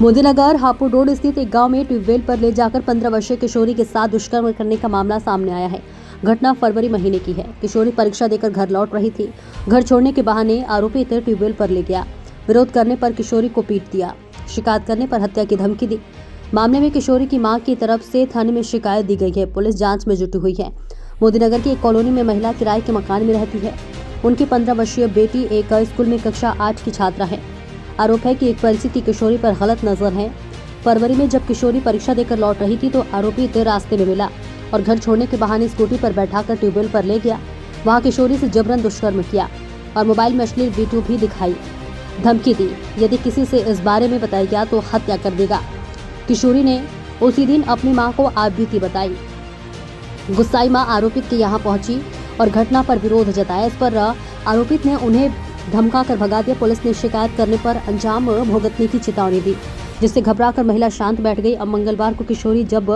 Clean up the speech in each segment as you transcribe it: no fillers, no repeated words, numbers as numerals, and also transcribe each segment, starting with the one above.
Modinagar Hapur road स्थित एक गांव में ट्यूबवेल पर ले जाकर 15 वर्षीय किशोरी के साथ दुष्कर्म करने का मामला सामने आया है। घटना फरवरी महीने की है। किशोरी परीक्षा देकर घर लौट रही थी। घर छोड़ने के बहाने आरोपी इसे ट्यूबवेल पर ले गया। विरोध करने पर किशोरी को पीट दिया। शिकायत करने पर हत्या की धमकी दी। मामले में किशोरी की मां की तरफ से थाने में शिकायत दी गई है। पुलिस जाँच में जुटी हुई है। मोदीनगर की एक कॉलोनी में महिला किराए के मकान में रहती है। उनकी 15 वर्षीय बेटी एक स्कूल में कक्षा 8 की छात्रा है। आरोप है कि एक परिचित की किशोरी पर गलत नजर है। फरवरी में जब किशोरी परीक्षा देकर लौट रही थी तो आरोपी इसे रास्ते में मिला और घर छोड़ने के बहाने स्कूटी पर बैठाकर ट्यूबवेल पर ले गया। वहां किशोरी से जबरन दुष्कर्म किया और मोबाइल में अश्लील वीडियो भी दिखाई। धमकी दी, यदि किसी से इस बारे में बताया गया तो हत्या कर देगा। किशोरी ने उसी दिन अपनी मां को आप बीती बताई। गुस्साई मां आरोपित के यहाँ पहुंची और घटना पर विरोध जताया। इस पर आरोपित ने उन्हें धमका कर भगा दिया। पुलिस ने शिकायत करने पर अंजाम भुगतने की चेतावनी दी, जिससे घबराकर महिला शांत बैठ गई। अब मंगलवार को किशोरी जब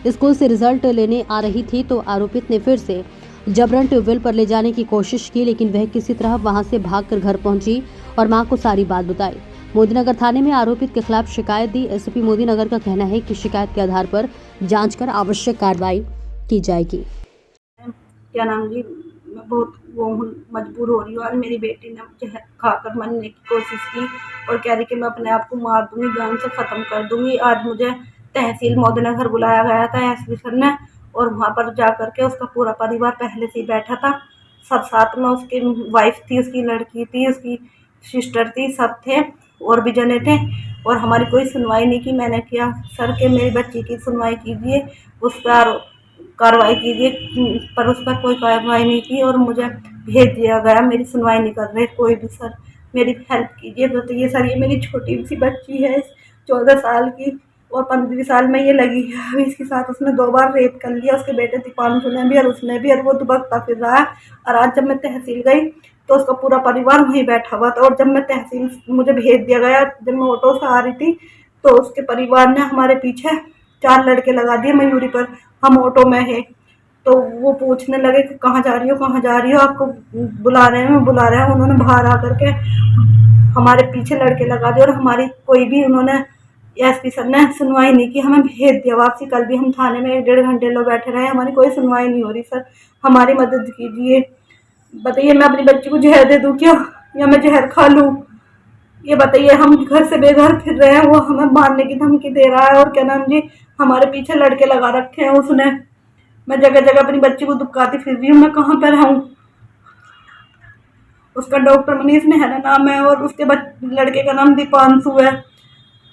स्कूल से रिजल्ट लेने आ रही थी तो आरोपित ने फिर से जबरन ट्यूबवेल पर ले जाने की कोशिश की, लेकिन वह किसी तरह वहां से भागकर घर पहुंची और मां को सारी बात बताई। मोदीनगर थाने में आरोपित के खिलाफ शिकायत दी। एसपी मोदीनगर का कहना है कि शिकायत के आधार पर जांच कर आवश्यक कार्रवाई की जाएगी। क्या नाम जी, मैं बहुत मजबूर हो रही हूँ। आज मेरी बेटी ने मुझे खाकर मरने की कोशिश की और कह रही कि मैं अपने आप को मार दूंगी, जान से ख़त्म कर दूंगी। आज मुझे तहसील मोदीनगर बुलाया गया था एसपी सर ने, और वहाँ पर जा कर के उसका पूरा परिवार पहले से ही बैठा था। सब साथ में, उसकी वाइफ थी, उसकी लड़की थी, उसकी सिस्टर थी, सब थे और भी जने थे। और हमारी कोई सुनवाई नहीं की। मैंने किया सर के मेरी बच्ची की सुनवाई कीजिए, उस पर कार्रवाई कीजिए, पर उस पर कोई कार्रवाई नहीं की और मुझे भेज दिया गया। मेरी सुनवाई नहीं कर रहे कोई भी। सर मेरी हेल्प कीजिए, बताइए सर। ये मेरी छोटी सी बच्ची है, 14 साल की, और 15 साल में ये लगी है। अभी इसके साथ उसने 2 बार रेप कर लिया, उसके बेटे दीपांशु ने भी और उसने भी, और वो दुबकता फिर रहा है। और आज जब मैं तहसील गई तो उसका पूरा परिवार वहीं बैठा हुआ था। और जब मैं तहसील, मुझे भेज दिया गया, जब मैं ऑटो से आ रही थी तो उसके परिवार ने हमारे पीछे 4 लड़के लगा दिए मयूरी पर। हम ऑटो में है तो वो पूछने लगे कि कहाँ जा रही हो, कहाँ जा रही हो, आपको बुला रहे हैं, बुला रहे हैं। उन्होंने बाहर आकर के हमारे पीछे लड़के लगा दिए और हमारी कोई भी, उन्होंने एसपी सर ने सुनवाई नहीं की, हमें भेज दिया वापसी। कल भी हम थाने में 1-1.5 घंटे लोग बैठे रहे, हमारी कोई सुनवाई नहीं हो रही। सर हमारी मदद कीजिए, बताइए मैं अपनी बच्ची को जहर दे दूँ क्या, या मैं जहर खा लूँ? ये बताइए। हम घर से बेघर फिर रहे हैं, वो हमें मारने की धमकी दे रहा है। और क्या नाम जी, हमारे पीछे लड़के लगा रखे हैं उसने। मैं जगह जगह अपनी बच्ची को दुबकाती फिर रही हूँ, मैं कहाँ पर रहूँ? उसका डॉक्टर मनीष नेहरा नाम है और उसके लड़के का नाम दीपांशु है।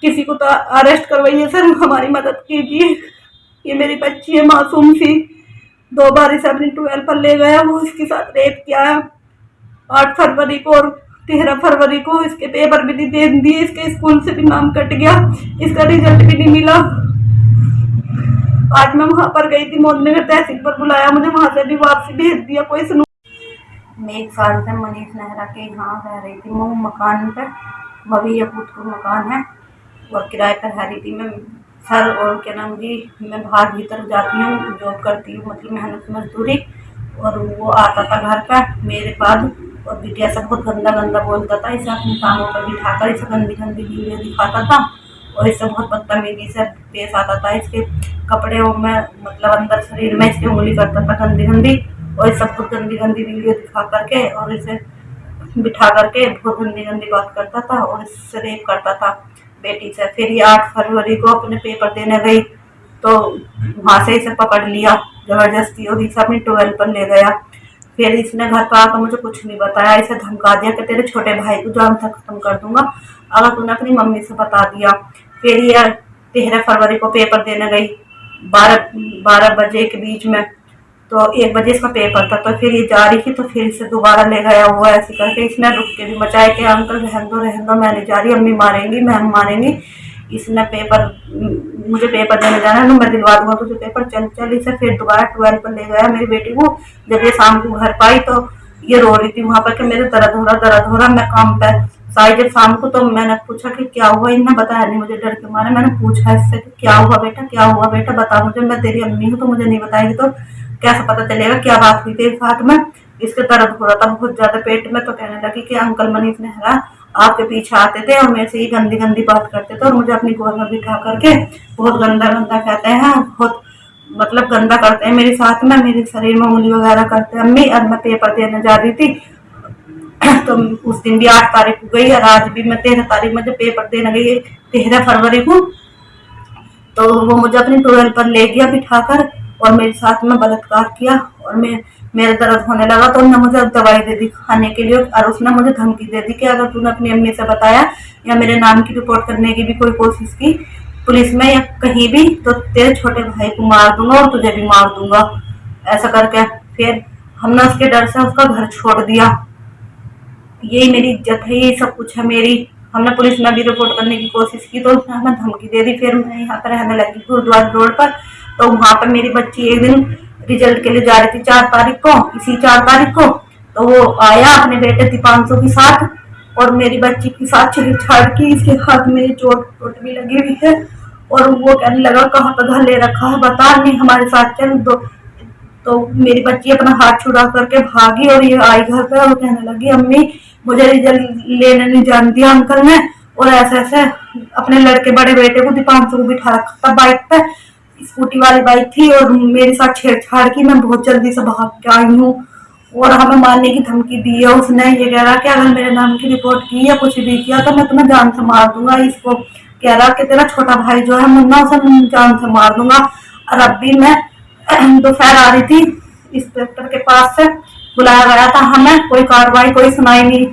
किसी को तो अरेस्ट करवाइए सर, हमारी मदद कीजिए। ये मेरी बच्ची है, मासूम सी। 2 बार इसे अपनी 12 पर ले गया, वो इसके साथ रेप किया है। 8 फरवरी को और 13 फरवरी को इसके पेपर भी नहीं दे दिए, इसके स्कूल से भी नाम कट गया, इसका रिजल्ट भी नहीं मिला। आज मैं वहां पर गई थी, मोदीनगर तहसील पर बुलाया, मुझे वहां से भी वापसी भेज दिया, कोई सुनो। मैं 1 साल से मनीष नेहरा के यहाँ रह रही थी, वो मकान पर, भविया पुत्र मकान है और किराए पर रह रही थी मैं सर। और क्या नाम जी, मैं बाहर भीतर जाती हूँ, जॉब करती हूँ, मतलब मेहनत मजदूरी। और वो आता था घर पर मेरे बाद और बिटिया सब बहुत गंदा गंदा बोलता था। इसे अपने कामों पर बिठाकर इसे गंदी गंदी वीडियो दिखाता था और इससे बहुत बदतमीजी से पेश आता था। इसके कपड़े में, मतलब अंदर शरीर में इसकी उंगली करता था गंदी गंदी, और इस सब कुछ गंदी गंदी वीडियो दिखा करके और इसे बिठा करके बहुत गंदी गंदी बात करता था और इससे रेप करता था बेटी से। फिर ये 8 फरवरी को अपने पेपर देने गई तो वहां से इसे पकड़ लिया जबरदस्ती और इसे अपनी 12 पर ले गया। फिर इसने घर पर आकर मुझे कुछ नहीं बताया, इसे धमका दिया कि तेरे छोटे भाई को जान से खत्म कर दूंगा अगर तूने अपनी मम्मी से बता दिया। फिर ये 13 फरवरी को पेपर देने गई 12 बजे के बीच में, तो 1 बजे इसका पेपर था। तो फिर ये जा रही थी तो फिर इसे दोबारा ले गया हुआ, ऐसे करके इसने रुक के भी मचाया कि अंकल रहने दो, मैं नहीं जा रही, अम्मी मारेंगी, मैम मारेंगी। इसने पेपर, मुझे पेपर देने जाना है, मैं दिलवा दूंगा तुझे पेपर, चल चल। इसे फिर दोबारा 12 पर ले गया मेरी बेटी को। जब ये शाम को घर पाई तो ये रो रही थी वहां पर कि मेरे दर्द हो रहा, मैं काम पर साई। जब शाम को तो मैंने पूछा कि क्या हुआ, इन्हें बताया नहीं, मुझे डर के मारे। मैंने पूछा इससे कि क्या हुआ बेटा, बता मुझे, मैं तेरी अम्मी हूँ तो मुझे नहीं बताएगी तो कैसे पता चलेगा क्या बात हुई तेरे साथ में। इसके दर्द हो रहा था बहुत ज्यादा पेट में। तो कहने लगी कि अंकल मनीष नेहरा आपके पीछे आते थे और मेरे से ही गंदी गंदी बात करते थे और मुझे अपनी गोद में बिठा करके बहुत गंदा गंदा कहते हैं, बहुत मतलब गंदा करते हैं मेरे साथ में, मेरे शरीर में उंगली वगैरह करते हैं अम्मी। और मैं पेपर देने जा रही थी तो उस दिन भी 8 तारीख को गई और आज भी मैं 13 तारीख में जब पेपर देने गई 13 फरवरी को, तो वो मुझे अपनी टूरल पर ले गया बिठाकर और मेरे साथ में बलात्कार किया। और मेरे दर्द होने लगा तो उन्होंने मुझे दवाई दे दी खाने के लिए और उसने मुझे धमकी दे दी कि अगर तूने अपनी अम्मी से बताया या मेरे नाम की रिपोर्ट करने की भी कोई कोशिश की पुलिस में या कहीं भी तो तेरे छोटे भाई को मार दूंगा और तुझे भी मार दूंगा, ऐसा करके। फिर हमने उसके डर से उसका घर छोड़ दिया। यही मेरी इज्जत है, यही सब कुछ है मेरी। हमने पुलिस में भी रिपोर्ट करने की कोशिश की तो उसने हमें धमकी दे दी। फिर मैं यहाँ पर रहने लगी गुरुद्वारा रोड पर, तो वहां पर मेरी बच्ची एक दिन रिजल्ट के लिए जा रही थी 4 तारीख को, इसी 4 तारीख को। तो वो आया अपने बेटे दीपांशु के साथ और मेरी बच्ची के साथ छेड़छाड़ की, इसके हाथ में चोट चोट भी लगी हुई है। और वो कहने लगा कहाँ पे घर ले रखा है बता, नहीं हमारे साथ चल दो। तो मेरी बच्ची अपना हाथ छुड़ा करके भागी और ये आई घर पे और कहने लगी अम्मी मुझे रिजल्ट लेने नहीं जान दिया अंकल ने, और ऐसे ऐसे अपने लड़के बड़े बेटे को दीपांशु को बिठा रखा था बाइक पे, स्कूटी वाली बाइक थी, और मेरे साथ छेड़छाड़ की। मैं बहुत जल्दी से भाग के आई हूँ और हमें मारने की धमकी दी है उसने। ये कह रहा कि अगर मेरे नाम की रिपोर्ट की या कुछ भी किया तो मैं तुम्हें जान से मार दूंगा। इसको कह रहा कि तेरा छोटा भाई जो है मुन्ना उसे जान से मार दूंगा। और अब भी मैं दोपहर आ रही थी इंस्पेक्टर के पास से बुलाया गया था, हमें कोई कार्रवाई कोई सुनाई नहीं